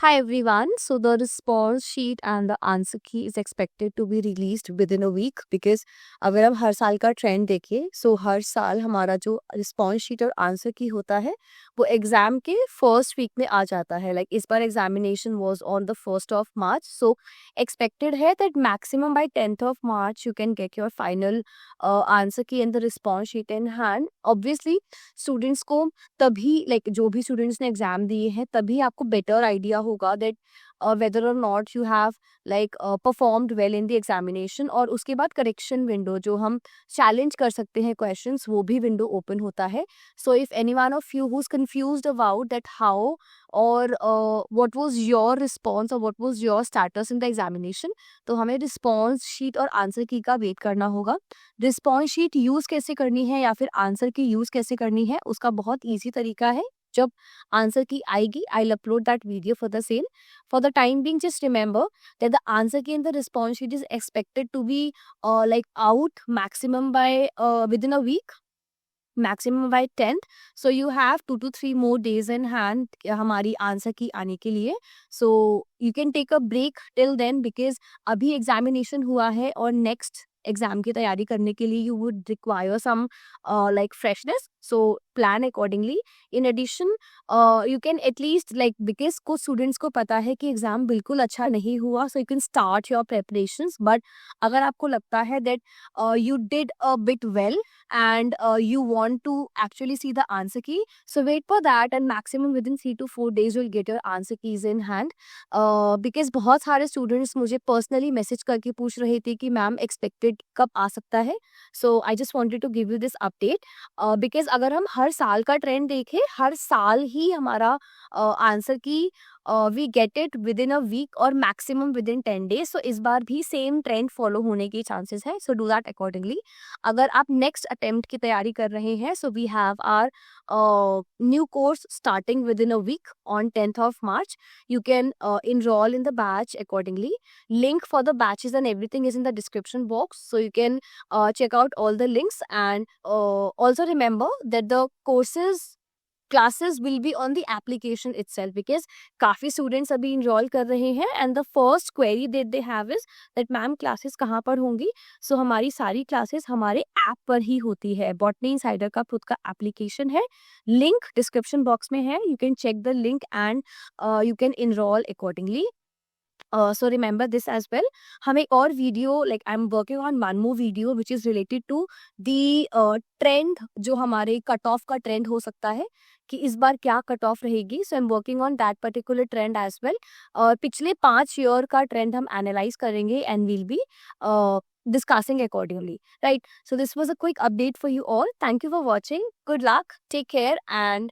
Hi everyone. So the response sheet and the answer key is expected to be released within a week because अगर हम हर साल का trend देखें सो हर साल हमारा जो रिस्पॉन्स शीट और आंसर की होता है वो एग्जाम के फर्स्ट वीक में आ जाता है. लाइक इस बार examination was on the 1st of March, so expected है that maximum by 10th of March you can get your final answer key and the response sheet in hand. Obviously students को तभी जो भी students ने exam दिए हैं तभी आपको बेटर आइडिया होगा दैट वेदर और not you have performed well in the examination. और उसके बाद करेक्शन विंडो जो हम चैलेंज कर सकते हैं क्वेश्चंस वो भी विंडो ओपन होता है. So if any one of you who is confused about that how और व्हाट वाज योर रिस्पॉन्स और what was your status in the examination, तो हमें रिस्पॉन्स शीट और आंसर की का वेट करना होगा. रिस्पॉन्स शीट यूज कैसे करनी है या फिर आंसर की यूज कैसे करनी है उसका बहुत ईजी तरीका है. जब आंसर की आएगी I will upload that video for the same. For the time being, just remember that the answer key and the response sheet is expected to be out maximum by within a week, maximum by 10th. So you have 2 to 3 more days in hand हमारी answer की आने के लिए. So you can take a break till then because अभी examination हुआ है और next exam की तैयारी करने के लिए you would require some freshness. So plan accordingly. In addition you can at least because कुछ स्टूडेंट्स को पता है कि एग्जाम बिल्कुल अच्छा नहीं हुआ, so you can start your preparations. But अगर आपको लगता है that you did a bit well and you want to actually see the answer key, so wait for that and maximum within 3 to 4 days you'll get your answer keys in hand. Because बहुत सारे students मुझे personally message करके पूछ रहे थे कि ma'am expected कब आ सकता है. so I just wanted to give you this update because अगर हम हर साल का ट्रेंड देखें हर साल ही हमारा आंसर की we get it within a week और maximum within 10 days. So इस बार भी सेम ट्रेंड फॉलो होने की चांसेस है. So do that accordingly. अगर आप नेक्स्ट अटेम्प्ट की तैयारी कर रहे हैं so we have our new course starting within a week on 10th of March. You can enroll in the batch accordingly. Link for the batches and everything is in the description box, so you can check out all the links. And also remember that the courses classes will be on the application itself because काफी students अभी enroll कर रहे हैं and the first query that they have is that ma'am classes कहाँ पर होंगी. so हमारी सारी classes हमारे ऐप पर ही होती है. बॉटनी इंसाइडर का खुद का एप्लीकेशन है, लिंक डिस्क्रिप्शन बॉक्स में है. You can check the link and you can enroll accordingly. So remember this as well. हम एक और video I am working on one more video which is related to the trend जो हमारे cut off का trend हो सकता है कि इस बार क्या कट ऑफ रहेगी. So I am working on that particular trend as well. और पिछले 5 ईयर का ट्रेंड हम एनालाइज करेंगे and will be discussing accordingly, right? So this was a quick update for you all. Thank you for watching. Good luck, take care, and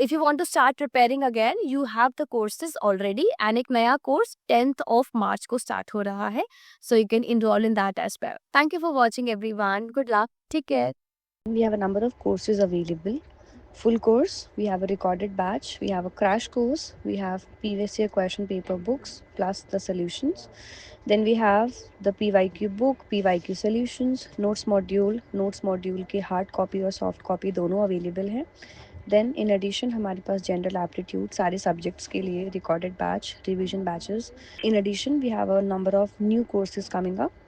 if you want to start preparing again, you have the courses already. And एक नया course 10th of March को start हो रहा है, so you can enroll in that as well. Thank you for watching, everyone. Good luck, take care. We have a number of courses available. Full course, we have a recorded batch, we have a crash course, we have previous year question paper books plus the solutions. Then we have the PYQ book, PYQ solutions, notes module के hard copy और soft copy दोनों available हैं. Then in addition हमारे पास general aptitude सारे subjects के लिए recorded batch, revision batches. In addition we have a number of new courses coming up.